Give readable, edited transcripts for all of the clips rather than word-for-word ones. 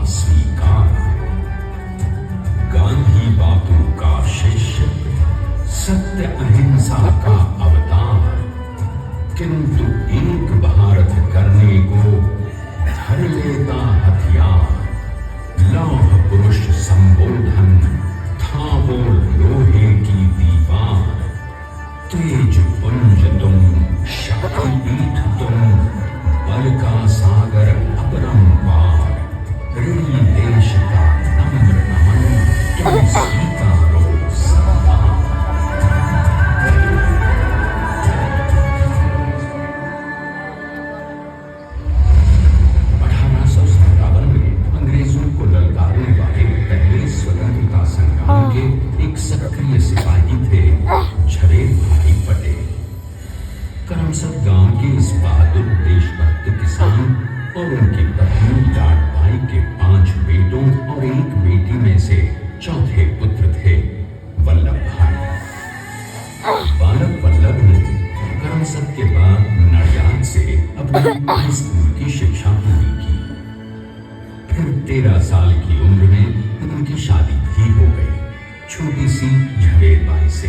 स्वीकार। गांधी बापू का शिष्य, सत्य अहिंसा का अवतार, किंतु एक भारत करने को धर लेता हथियार। लौह पुरुष संबोधन था वो लोहे की दीवार। तेज पुंज तुम, शक्ति पीठ तुम, बल का सागर अपरंपार। ऋणी देश का नम्र नमन, तुम स्वीकारो सम्मान। 1857 में अंग्रेजों को ललकारने वाले पहले स्वतंत्रता संग्राम के एक सक्रिय सिपाही थे झवेर भाई पटेल। करमसद गांव के इस बहादुर देशभक्त किसान और उनकी पत्नी लाड भाई के 5 बेटों और एक बेटी में से चौथे पुत्र थे वल्लभ भाई। बालक वल्लभ ने करमसद के बाद नडियाद से अपनी हाई स्कूल की शिक्षा पूरी की। फिर 13 साल की उम्र में उनकी शादी भी हो गई छोटी सी झवेर बाई से।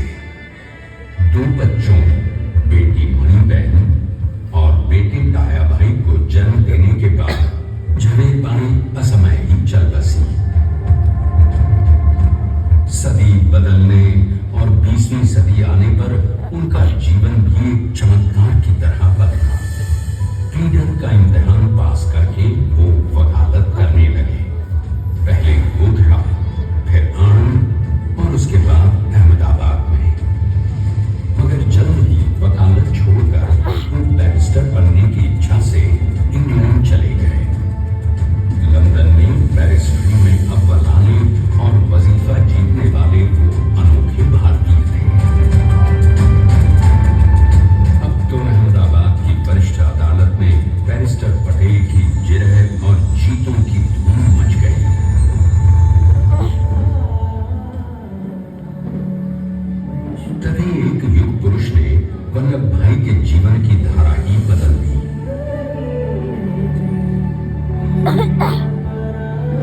2 बच्चों, बेटी मणिबेन और बेटे डाया भाई को जन्म देने के बाद झवेर बाई असमय ही चल बसी। सदी बदलने और 20वीं सदी आने पर उनका जीवन भी एक चमत्कार की तरह बदला। रीडर का इम्तिहान पास करके वो वकालत करने लगे। पहले गोधरा, फिर आणंद और उसके बाद अहमदाबाद में। मगर जल्द ही वकालत छोड़कर वो बैरिस्टर बनने की इच्छा से इंग्लैंड चले गए। लंदन में बैरिस्टरी में अव्वल आने और वजीफा जीतने वाले वो अनोखे भारतीय थे। अब तो अहमदाबाद की वरिष्ठ अदालत में बैरिस्टर पटेल की जिरह और जीतों की धूम मच गई। तभी एक युग पुरुष ने वल्लभ भाई के जीवन की धारा ही बदल दी।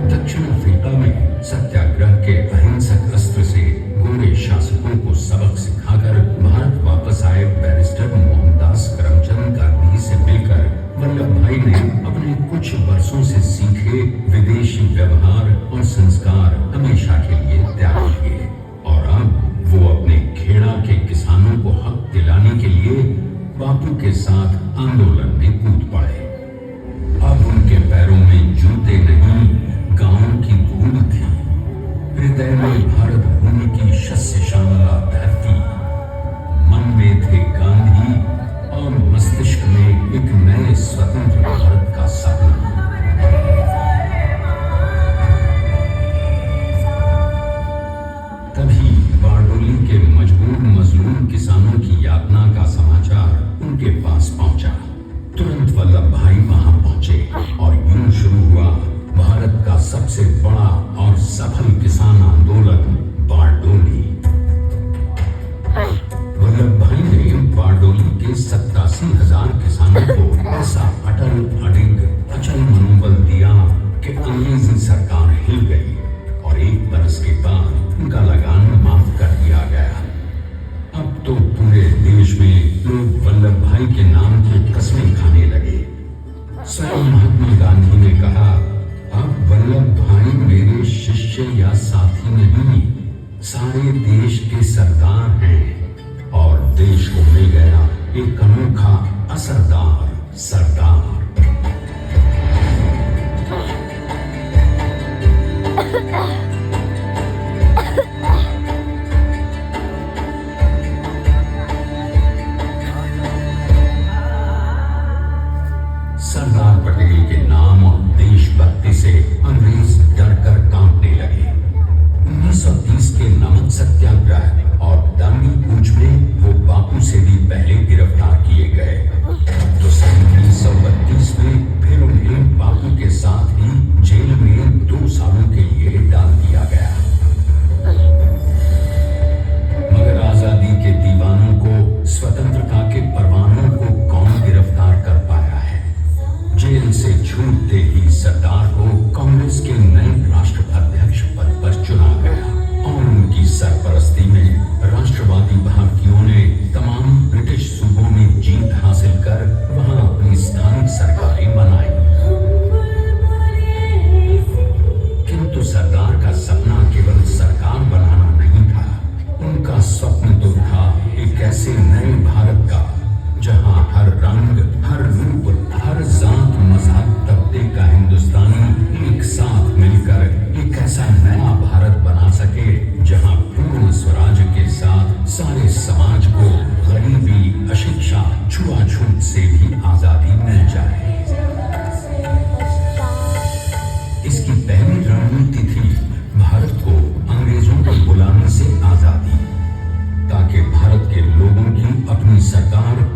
दक्षिण अफ्रीका में सत्याग्रह के अहिंसक अस्त्र से गोरे शासकों को सबक सिखाकर भारत वापस आए बैरिस्टर मोहनदास करमचंद गांधी से मिलकर वल्लभ भाई ने अपने कुछ वर्षों से सीखे विदेशी व्यवहार और संस्कार हमेशा के लिए त्याग किए और अब वो अपने खेड़ा के किसानों को हक दिलाने के लिए बापू के साथ आंदोलन में कूद पड़े। अब उनके पैरों में जूते नहीं, गांव की धूल थी। हृदय में भारत भूमि की शस्य श्यामला धरती। मन में थे गांधी और मस्तिष्क में एक नए स्वतंत्र भारत का सपना। तभी बारडोली के मजबूर मजलूम किसानों की यातना का समाचार उनके पास पहुंचा। तुरंत वल्लभ भाई वहां पहुंचे और यूं शुरू हुआ भारत का सबसे बड़ा और सफल किसान आंदोलन बारडोली। वल्लभ भाई ने बारडोली के 87,000 किसानों को ऐसा अटल अडिग अचल मनोबल दिया कि अंग्रेजी सरकार हिल गई और 1 बरस के बाद उनका लगान माफ कर दिया गया। अब तो पूरे देश में लोग वल्लभ भाई के नाम की कस्में खाने लगे। स्वयं महात्मा गांधी ने कहा, अब वल्लभ भाई मेरे शिष्य या साथी नहीं, सारे देश के सरदार हैं। और देश को मिल गया एक अनोखा असरदार सरदार। सरदार पटेल के नाम और देशभक्ति से अंग्रेज डर कर कांपने लगे। 1930 के नमक सत्याग्रह और दांडी कूच में वो बापू से भी पहले गिरफ्तार किए गए। तो सन 1932 में फिर उन्हें बापू के साथ ही जेल में 2 सालों के लिए डाल दिया।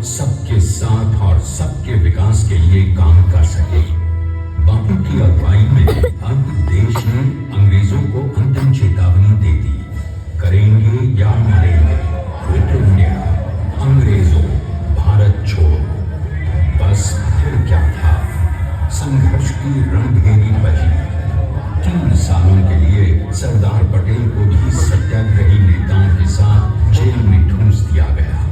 सबके साथ और सबके विकास के लिए काम कर सके। बापू की अगुवाई में अब देश ने अंग्रेजों को अंतिम चेतावनी दे दी, करेंगे या मरेंगे, क्विट इंडिया, अंग्रेजों भारत छोड़ो। बस फिर क्या था, संघर्ष की रणभेरी बजी। 3 सालों के लिए सरदार पटेल को भी सत्याग्रही नेताओं के साथ जेल में ठूंस दिया गया।